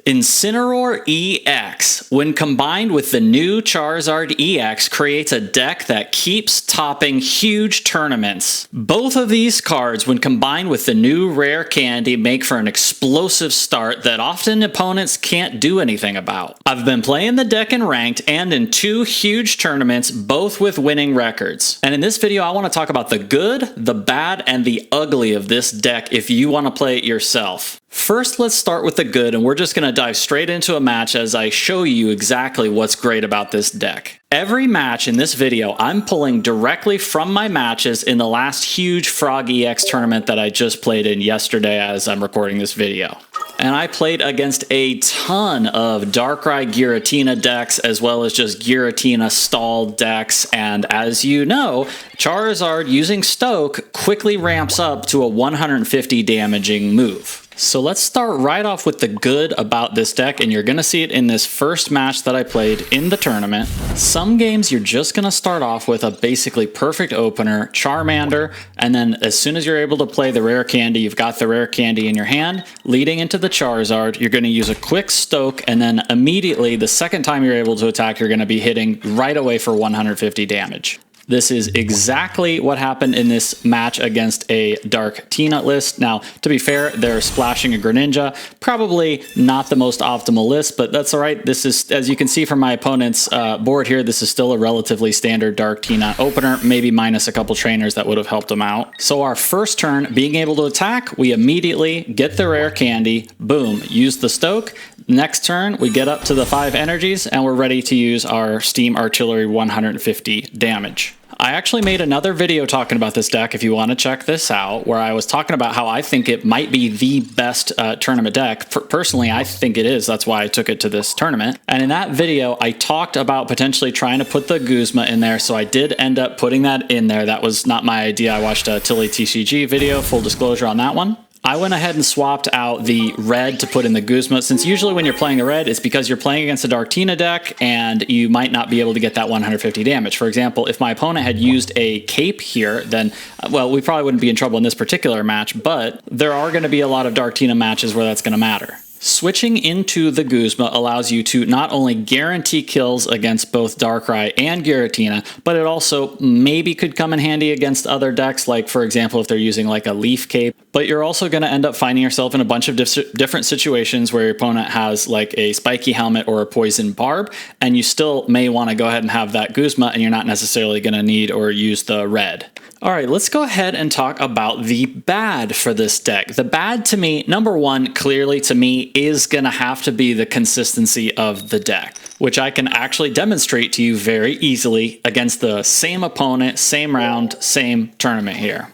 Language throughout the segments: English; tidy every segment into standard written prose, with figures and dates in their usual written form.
Incineroar EX, when combined with the new Charizard EX, creates a deck that keeps topping huge tournaments. Both of these cards, when combined with the new rare candy, make for an explosive start that often opponents can't do anything about. I've been playing the deck in ranked and in 2 huge tournaments, both with winning records. And in this video, I want to talk about the good, the bad, and the ugly of this deck if you want to play it yourself. First, let's start with the good, and we're just going to dive straight into a match as I show you exactly what's great about this deck. Every match in this video, I'm pulling directly from my matches in the last huge Frog EX tournament that I just played in yesterday as I'm recording this video. And I played against a ton of Darkrai Giratina decks, as well as just Giratina stalled decks, and as you know, Charizard using Stoke quickly ramps up to a 150 damaging move. So let's start right off with the good about this deck, and you're going to see it in this first match that I played in the tournament. Some games you're just going to start off with a basically perfect opener, Charmander, and then as soon as you're able to play the rare candy, you've got the rare candy in your hand, leading into the Charizard, you're going to use a quick Stoke, and then immediately the second time you're able to attack, you're going to be hitting right away for 150 damage. This is exactly what happened in this match against a Dark Tina list. Now, to be fair, they're splashing a Greninja. Probably not the most optimal list, but that's all right. This is, as you can see from my opponent's board here, this is still a relatively standard Dark Tina opener, maybe minus a couple trainers that would have helped him out. So our first turn, being able to attack, we immediately get the rare candy, boom, use the Stoke. Next turn, we get up to the 5 energies, and we're ready to use our Steam Artillery 150 damage. I actually made another video talking about this deck if you want to check this out, where I was talking about how I think it might be the best tournament deck. Personally, I think it is. That's why I took it to this tournament. And in that video, I talked about potentially trying to put the Guzma in there, so I did end up putting that in there. That was not my idea. I watched a Tilly TCG video, full disclosure on that one. I went ahead and swapped out the red to put in the Guzma, since usually when you're playing the red, it's because you're playing against a Dark Tina deck and you might not be able to get that 150 damage. For example, if my opponent had used a cape here, then, well, we probably wouldn't be in trouble in this particular match, but there are going to be a lot of Dark Tina matches where that's going to matter. Switching into the Guzma allows you to not only guarantee kills against both Darkrai and Giratina, but it also maybe could come in handy against other decks, like for example if they're using like a Leaf Cape. But you're also going to end up finding yourself in a bunch of different situations where your opponent has like a Spiky Helmet or a Poison Barb, and you still may want to go ahead and have that Guzma, and you're not necessarily going to need or use the red. All right, let's go ahead and talk about the bad for this deck. The bad to me, number one, clearly to me, is going to have to be the consistency of the deck, which I can actually demonstrate to you very easily against the same opponent, same round, same tournament here.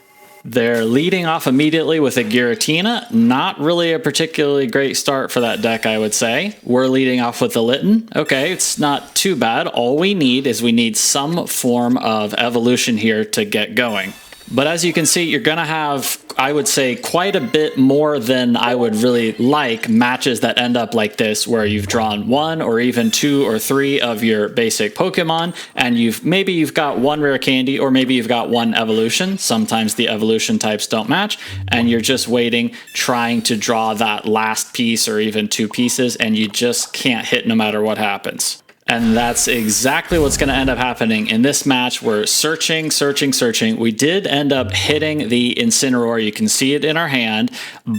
They're leading off immediately with a Giratina. Not really a particularly great start for that deck, I would say. We're leading off with the Litten. Okay, it's not too bad. All we need is we need some form of evolution here to get going. But as you can see, you're going to have, I would say, quite a bit more than I would really like matches that end up like this, where you've drawn 1 or even 2 or 3 of your basic Pokemon, and maybe you've got 1 rare candy, or maybe you've got 1 evolution. Sometimes the evolution types don't match, and you're just waiting, trying to draw that last piece or even 2 pieces, and you just can't hit no matter what happens. And that's exactly what's going to end up happening in this match. We're searching. We did end up hitting the Incineroar. You can see it in our hand,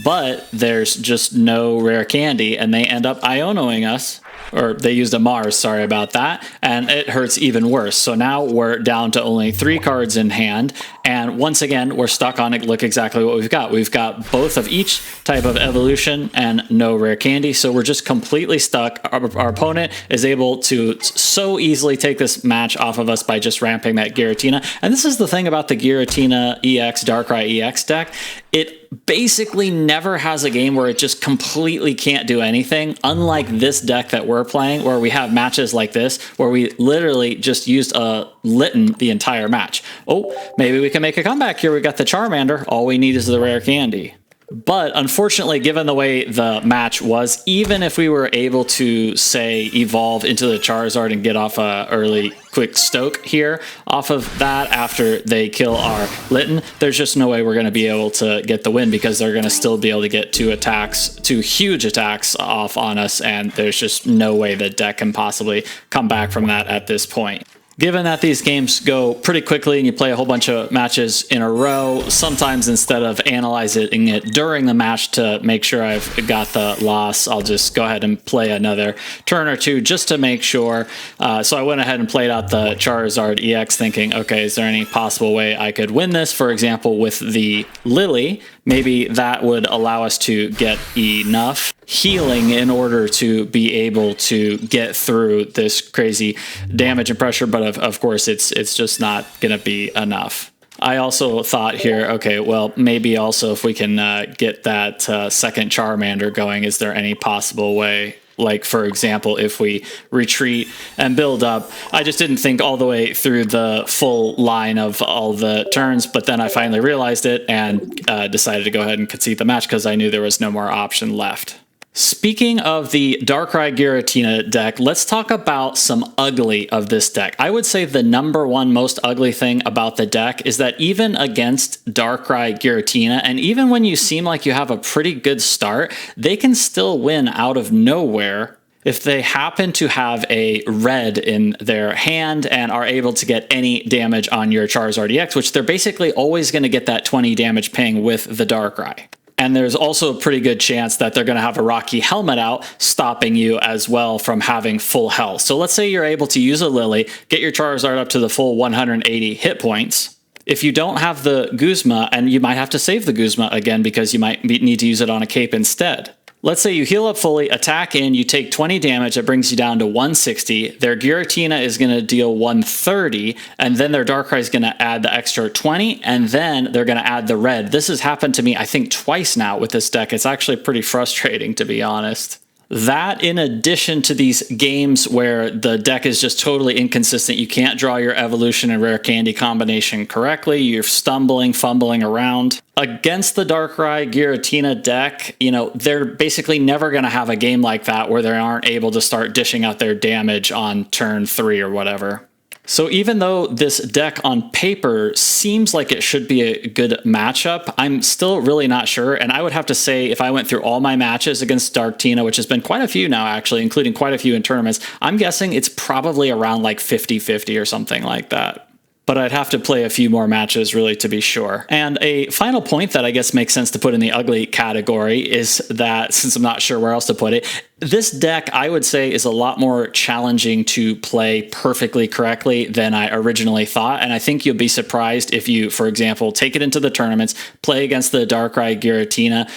but there's just no rare candy, and they end up Ionoing us. Or they used a Mars, sorry about that, and it hurts even worse. So now we're down to only 3 cards in hand, and once again, we're stuck on it. Look exactly what we've got. We've got both of each type of evolution and no rare candy, so we're just completely stuck. Our opponent is able to so easily take this match off of us by just ramping that Giratina. And this is the thing about the Giratina EX, Darkrai EX deck. It basically never has a game where it just completely can't do anything, unlike this deck that we're playing, where we have matches like this, where we literally just used a Litten the entire match. Oh, maybe we can make a comeback here. We got the Charmander. All we need is the rare candy. But unfortunately, given the way the match was, even if we were able to, say, evolve into the Charizard and get off a early quick stoke here off of that after they kill our Litten, there's just no way we're going to be able to get the win because they're going to still be able to get two huge attacks off on us, and there's just no way the deck can possibly come back from that at this point. Given that these games go pretty quickly and you play a whole bunch of matches in a row, sometimes instead of analyzing it during the match to make sure I've got the loss, I'll just go ahead and play another turn or two just to make sure. So I went ahead and played out the Charizard EX thinking, okay, is there any possible way I could win this? For example, with the Lily, maybe that would allow us to get enough healing in order to be able to get through this crazy damage and pressure, but of course it's just not going to be enough. I also thought here, okay, well, maybe also if we can get that second Charmander going, is there any possible way? Like, for example, if we retreat and build up, I just didn't think all the way through the full line of all the turns, but then I finally realized it and decided to go ahead and concede the match because I knew there was no more option left. Speaking of the Darkrai Giratina deck, let's talk about some ugly of this deck. I would say the #1 most ugly thing about the deck is that even against Darkrai Giratina, and even when you seem like you have a pretty good start, they can still win out of nowhere if they happen to have a red in their hand and are able to get any damage on your Charizard EX, which they're basically always going to get that 20 damage ping with the Darkrai. And there's also a pretty good chance that they're going to have a Rocky Helmet out, stopping you as well from having full health. So let's say you're able to use a Lily, get your Charizard up to the full 180 hit points. If you don't have the Guzma, and you might have to save the Guzma again because you might need to use it on a cape instead. Let's say you heal up fully, attack in, you take 20 damage, that brings you down to 160. Their Giratina is going to deal 130, and then their Darkrai is going to add the extra 20, and then they're going to add the red. This has happened to me, I think, twice now with this deck. It's actually pretty frustrating, to be honest. That, in addition to these games where the deck is just totally inconsistent, you can't draw your evolution and rare candy combination correctly, you're stumbling, fumbling around. Against the Darkrai Giratina deck, you know, they're basically never going to have a game like that where they aren't able to start dishing out their damage on turn 3 or whatever. So even though this deck on paper seems like it should be a good matchup, I'm still really not sure. And I would have to say, if I went through all my matches against Darktina, which has been quite a few now, actually, including quite a few in tournaments, I'm guessing it's probably around like 50-50 or something like that. But I'd have to play a few more matches really to be sure. And a final point that I guess makes sense to put in the ugly category is that, since I'm not sure where else to put it, this deck, I would say, is a lot more challenging to play perfectly correctly than I originally thought. And I think you'll be surprised if you, for example, take it into the tournaments, play against the Darkrai Giratina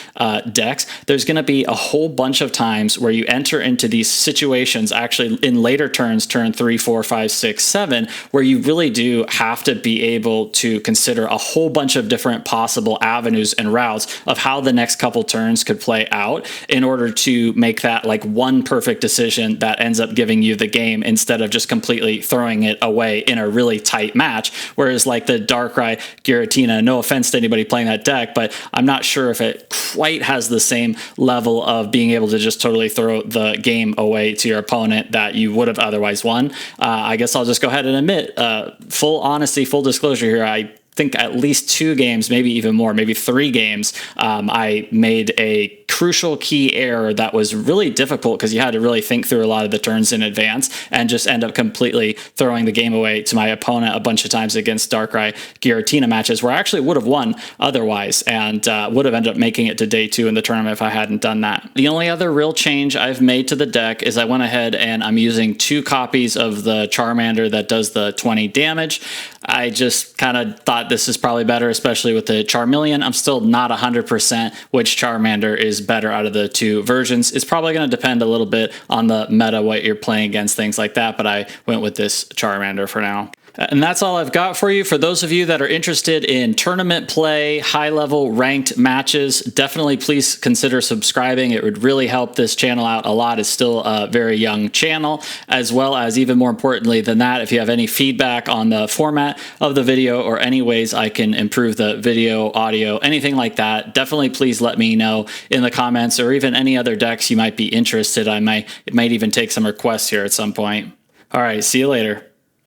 decks. There's going to be a whole bunch of times where you enter into these situations, actually in later turns, turn 3, 4, 5, 6, 7, where you really do have to be able to consider a whole bunch of different possible avenues and routes of how the next couple turns could play out in order to make that like one perfect decision that ends up giving you the game instead of just completely throwing it away in a really tight match. Whereas like the Darkrai Giratina, no offense to anybody playing that deck, but I'm not sure if it quite has the same level of being able to just totally throw the game away to your opponent that you would have otherwise won. I guess I'll just go ahead and admit, full honesty, full disclosure here, I think at least 2 games, maybe even more, maybe 3 games, I made a crucial key error that was really difficult because you had to really think through a lot of the turns in advance and just end up completely throwing the game away to my opponent a bunch of times against Darkrai Giratina matches where I actually would have won otherwise and would have ended up making it to day 2 in the tournament if I hadn't done that. The only other real change I've made to the deck is I went ahead and I'm using 2 copies of the Charmander that does the 20 damage. I just kind of thought this is probably better, especially with the Charmeleon. I'm still not 100% which Charmander is better out of the 2 versions. It's probably going to depend a little bit on the meta, what you're playing against, things like that, but I went with this Charmander for now. And that's all I've got for you. For those of you that are interested in tournament play, high-level ranked matches, definitely please consider subscribing. It would really help this channel out a lot. It's still a very young channel, as well as, even more importantly than that, if you have any feedback on the format of the video or any ways I can improve the video, audio, anything like that, definitely please let me know in the comments, or even any other decks you might be interested. It might even take some requests here at some point. All right, see you later.